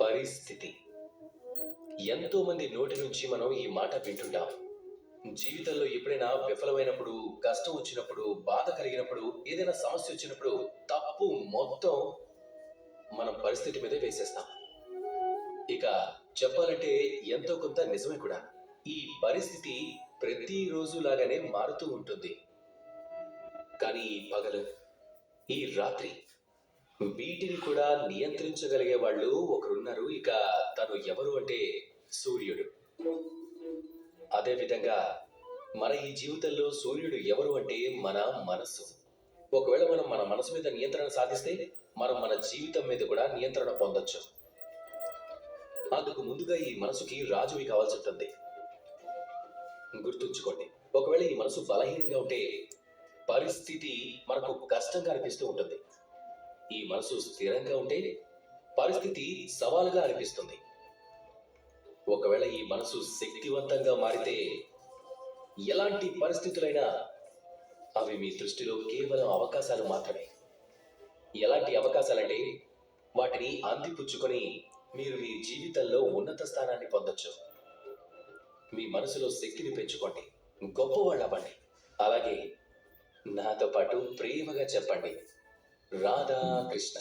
పరిస్థితి. ఎంతో మంది నోటి నుంచి మనం ఈ మాట వింటుంటాం. జీవితంలో ఎప్పుడైనా విఫలమైనప్పుడు, కష్టం వచ్చినప్పుడు, బాధ కలిగినప్పుడు, ఏదైనా సమస్య వచ్చినప్పుడు తప్పు మొత్తం మనం పరిస్థితి మీదే వేసేస్తాం. ఇక చెప్పాలంటే ఎంతో కొంత నిజమే కూడా. ఈ పరిస్థితి ప్రతిరోజు లాగానే మారుతూ ఉంటుంది. కానీ ఈ పగలు, ఈ రాత్రి, వీటిని కూడా నియంత్రించగలిగే వాళ్ళు ఒకరున్నారు. ఇక తను ఎవరు అంటే సూర్యుడు. అదే విధంగా మన ఈ జీవితంలో సూర్యుడు ఎవరు అంటే మన మనస్సు. ఒకవేళ మనం మన మనసు మీద నియంత్రణ సాధిస్తే మనం మన జీవితం మీద కూడా నియంత్రణ పొందొచ్చు. అందుకు ముందుగా ఈ మనసుకి రాజువి కావాల్సి ఉంటుంది. గుర్తుంచుకోండి, ఒకవేళ ఈ మనసు బలహీనంగా ఉంటే పరిస్థితి మనకు కష్టంగా అనిపిస్తూ ఉంటుంది. ఈ మనసు స్థిరంగా ఉంటే పరిస్థితి సవాలుగా అనిపిస్తుంది. ఒకవేళ ఈ మనసు శక్తివంతంగా మారితే ఎలాంటి పరిస్థితులైనా అవి మీ దృష్టిలో కేవలం అవకాశాలు మాత్రమే. ఎలాంటి అవకాశాలంటే వాటిని అందిపుచ్చుకొని మీరు మీ జీవితంలో ఉన్నత స్థానాన్ని పొందొచ్చు. మీ మనసులో శక్తిని పెంచుకోండి, గొప్పవాళ్ళు అవ్వండి. అలాగే నాతో పాటు ప్రేమగా చెప్పండి, రాధా కృష్ణ.